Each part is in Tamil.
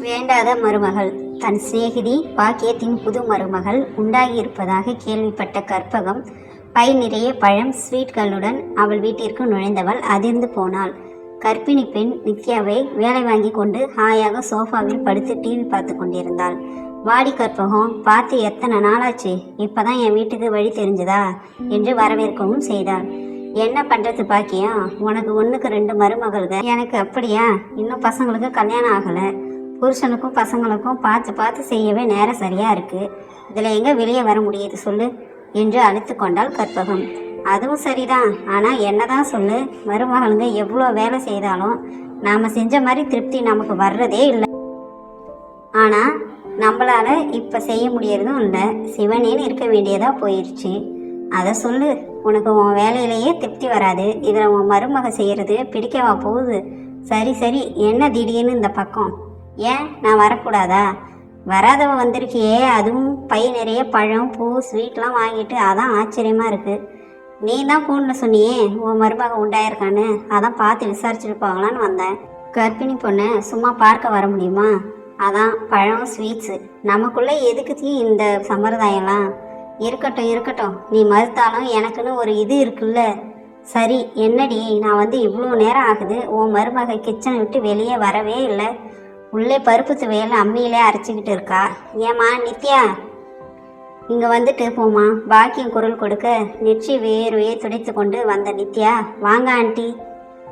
வேண்டாத மருமகள். தன் சிநேகிதி பாக்கியத்தின் புது மருமகள் உண்டாகியிருப்பதாக கேள்விப்பட்ட கற்பகம் பை நிறைய பழம் ஸ்வீட்களுடன் அவள் வீட்டிற்கு நுழைந்தவள் அதிர்ந்து போனாள். கர்ப்பிணி பெண் நித்யாவை வேலை வாங்கி கொண்டு ஹாயாக சோஃபாவில் படுத்து டிவி பார்த்து கொண்டிருந்தாள். வாடி கற்பகம், பார்த்து எத்தனை நாளாச்சு, இப்பதான் என் வீட்டுக்கு வழி தெரிஞ்சதா என்று வரவேற்கவும் செய்தாள். என்ன பண்றது பாக்கியம், உனக்கு 1க்கு 2 மருமகள்கள், எனக்கு அப்படியா? இன்னும் பசங்களுக்கு கல்யாணம் ஆகலை. புருஷனுக்கும் பசங்களுக்கும் பார்த்து பார்த்து செய்யவே நேரம் சரியா இருக்கு. இதுல எங்க வெளியே வர முடியுது சொல்லு என்று அழைத்து கொண்டாள் கற்பகம். அதுவும் சரிதான், ஆனா என்னதான் சொல்லு, மருமகளுங்க எவ்வளோ வேலை செய்தாலும் நாம செஞ்ச மாதிரி திருப்தி நமக்கு வர்றதே இல்லை. ஆனா நம்மளால இப்ப செய்ய முடியறதும் இல்லை. சிவனேன்னு இருக்க வேண்டியதா போயிடுச்சு. அதை சொல்லு, உனக்கு உன் வேலையிலேயே திருப்தி வராது, இதில் உன் மருமக செய்கிறது பிடிக்கவா போகுது? சரி சரி, என்ன திடீர்னு இந்த பக்கம்? ஏன் நான் வரக்கூடாதா? வராதவ வந்திருக்கியே, அதுவும் பை நிறைய பழம் பூ ஸ்வீட்லாம் வாங்கிட்டு, அதான் ஆச்சரியமாக இருக்குது. நீ தான் ஃபோனில் சொன்னியே உன் மருமக உண்டாயிருக்கான்னு, அதான் பார்த்து விசாரிச்சுட்டு போகலான்னு வந்தேன். கர்ப்பிணி பொண்ணை சும்மா பார்க்க வர முடியுமா? அதான் பழம் ஸ்வீட்ஸு, நமக்குள்ளே எதுக்கு இந்த சம்பிரதாயம்லாம்? இருக்கட்டும் இருக்கட்டும், நீ மறுத்தாலும் எனக்குன்னு ஒரு இது இருக்குல்ல. சரி என்னடி, நான் இவ்வளோ நேரம் ஆகுது, உன் மருமக கிச்சனை விட்டு வெளியே வரவே இல்லை. உள்ளே பருப்பு துவையல் அம்மியிலே அரைச்சிக்கிட்டு இருக்கா. ஏம்மா நித்யா, இங்கே வந்துட்டு போமா. பாக்கியம் குரல் கொடுக்க நெற்றி வேர்வையை துடைத்து கொண்டு வந்த நித்யா, வாங்க ஆண்டி,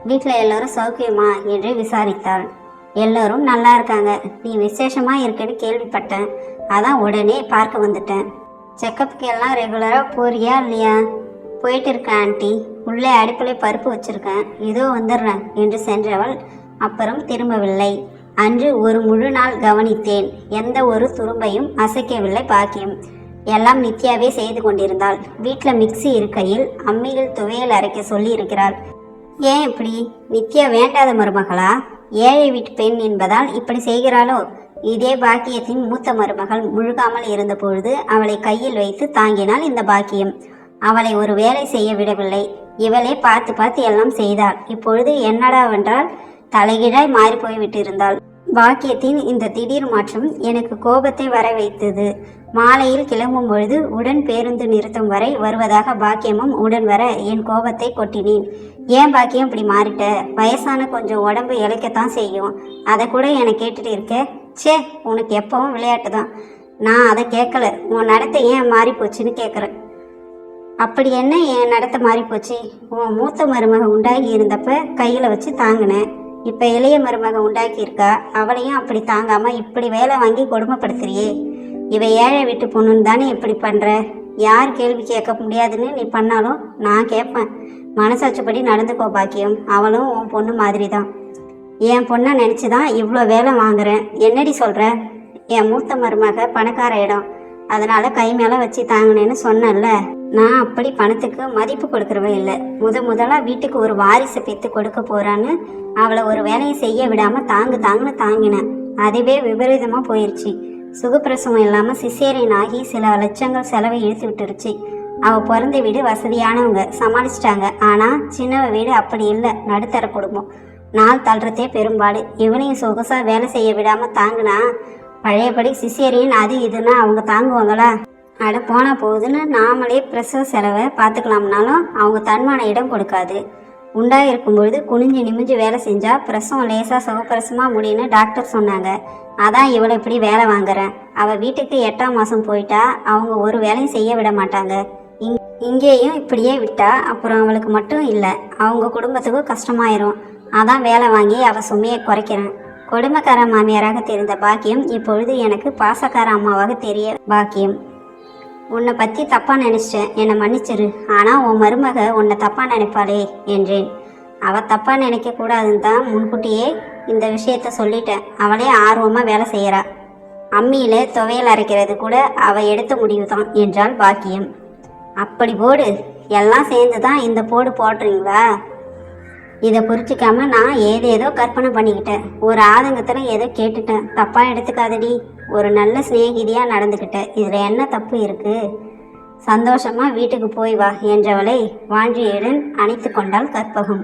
வீட்டில் எல்லோரும் சௌக்கியமா என்று விசாரித்தாள். எல்லோரும் நல்லா இருக்காங்க, நீ விசேஷமாக இருக்குன்னு கேள்விப்பட்டேன், அதான் உடனே பார்க்க வந்துட்டேன். செக்கப்புக்கு எல்லாம் ரெகுலராக போறியா இல்லையா? போயிட்டு இருக்கேன் ஆண்டி, உள்ளே அடுப்பிலே பருப்பு வச்சுருக்கேன், இதோ வந்துடுறேன் என்று சென்றவள் அப்புறம் திரும்பவில்லை. அன்று ஒரு முழு நாள் கவனித்தேன், எந்த ஒரு துரும்பையும் அசைக்கவில்லை பாக்கியம். எல்லாம் நித்யாவே செய்து கொண்டிருந்தாள். வீட்டில் மிக்சி இருக்கையில் அம்மியில் துவையல் அரைக்க சொல்லி இருக்கிறாள். ஏன் இப்படி? நித்யா வேண்டாத மருமகளா? ஏழை வீட்டு பெண் என்பதால் இப்படி செய்கிறாளோ? இதே பாக்கியத்தின் மூத்த மருமகள் முழுகாமல் இருந்த பொழுது அவளை கையில் வைத்து தாங்கினாள் இந்த பாக்கியம். அவளை ஒரு வேலை செய்ய விடவில்லை. இவளே பார்த்து பார்த்து எல்லாம் செய்தாள். இப்பொழுது என்னடாவென்றால் தலைகீழாய் மாறி போய்விட்டிருந்தாள். பாக்கியத்தின் இந்த திடீர் மாற்றம் எனக்கு கோபத்தை வர வைத்தது. மாலையில் கிளம்பும் பொழுது உடன் பேருந்து நிறுத்தம் வரை வருவதாக பாக்கியமும் உடன் வர என் கோபத்தை கொட்டினேன். ஏன் பாக்கியம் இப்படி மாறிட்ட? வயசான கொஞ்சம் உடம்பு இழைக்கத்தான் செய்யும், அதை கூட என்னை கேட்டுட்டு இருக்க. சே, உனக்கு எப்பவும் விளையாட்டு தான். நான் அதை கேட்கல, உன் நடத்தை ஏன் மாறி போச்சுன்னு கேட்குறேன். அப்படி என்ன என் நடத்த மாறி போச்சு? உன் மூத்த மருமக உண்டாகி இருந்தப்ப கையில் வச்சு தாங்கினேன். இப்போ இளைய மருமக உண்டாக்கி இருக்கா, அவளையும் அப்படி தாங்காமல் இப்படி வேலை வாங்கி கொடுமைப்படுத்துறியே. இவ ஏழை விட்டு பொண்ணுன்னு தானே இப்படி பண்ணுற? யார் கேள்வி கேட்க முடியாதுன்னு நீ பண்ணாலும் நான் கேட்பேன். மனசாட்சிப்படி நடந்துக்கோ பாக்கியம், அவளும் உன் பொண்ணு மாதிரி தான். என் பொண்ணை நினச்சி தான் இவ்வளோ வேலை வாங்குறேன். என்னடி சொல்கிற? என் மூத்த மருமக பணக்கார இடம், அதனால் கை மேலே வச்சு தாங்கினேன்னு சொன்னேன்ல. நான் அப்படி பணத்துக்கு மதிப்பு கொடுக்குறவ இல்லை. முதலாக வீட்டுக்கு ஒரு வாரிசை பெற்று கொடுக்க போகிறான்னு அவளை ஒரு வேலையை செய்ய விடாமல் தாங்குன்னு தாங்கினேன். அதுவே விபரீதமாக போயிடுச்சு. சுகப்பிரசவம் இல்லாமல் சிசேரியன் ஆகி சில லட்சங்கள் செலவை இழுத்து விட்டுருச்சு. அவள் பிறந்த வீடு வசதியானவங்க சமாளிச்சிட்டாங்க, ஆனால் சின்னவ வீடு அப்படி இல்லை, நடுத்தர குடும்பம். நாள் தள்ளுறதே பெரும்பாடு. இவனையும் சொகுசாக வேலை செய்ய விடாமல் தாங்கினா பழையபடி சிசேரியன் அது இதுன்னா அவங்க தாங்குவாங்களா? அட போனால் போகுதுன்னு நாமளே பிரசவ செலவை பார்த்துக்கலாம்னாலும் அவங்க தன்மான இடம் கொடுக்காது. உண்டாயிருக்கும் பொழுது குனிஞ்சு நிமிஞ்சு வேலை செஞ்சால் பிரசவம் லேசாக சுகப்பிரசமாக முடியும்னு டாக்டர் சொன்னாங்க. அதான் இவளை இப்படி வேலை வாங்குறேன். அவள் வீட்டுக்கு 8ஆம் மாதம் போயிட்டா அவங்க ஒரு வேலையும் செய்ய விட மாட்டாங்க. இங்கேயும் இப்படியே விட்டா அப்புறம் அவளுக்கு மட்டும் இல்லை, அவங்க குடும்பத்துக்கும் கஷ்டமாயிரும். அதான் வேலை வாங்கி அவள் சுமையை குறைக்கிறேன். கொடுமைக்கார மாமியாராக தெரிந்த பாக்கியம் இப்பொழுது எனக்கு பாசக்கார அம்மாவாக தெரிய பாக்கியம். உன்னை பற்றி தப்பாக நினச்சிட்டேன், என்னை மன்னிச்சிரு. ஆனால் உன் மருமக உன்னை தப்பாக நினைப்பாளே என்றேன். அவள் தப்பாக நினைக்கக்கூடாதுன்னு தான் முன்கூட்டியே இந்த விஷயத்த சொல்லிட்டேன். அவளே ஆர்வமாக வேலை செய்கிறா. அம்மியில் துவையல் அரைக்கிறது கூட அவள் எடுத்த முடிவு தான் என்றாள் பாக்கியம். அப்படி போடு, எல்லாம் சேர்ந்து தான் இந்த போடு போடுறீங்களா? இதை புரிச்சிக்காம நான் ஏதேதோ கற்பனை பண்ணிக்கிட்டேன். ஒரு ஆதங்கத்தில் ஏதோ கேட்டுட்டேன், தப்பாக எடுத்துக்காதடி. ஒரு நல்ல சிநேகிதியாக நடந்துக்கிட்டேன், இதில் என்ன தப்பு இருக்குது? சந்தோஷமாக வீட்டுக்கு போய் வா என்றவளை வாஞ்சியுடன் அணைத்து கொண்டாள் கற்பகம்.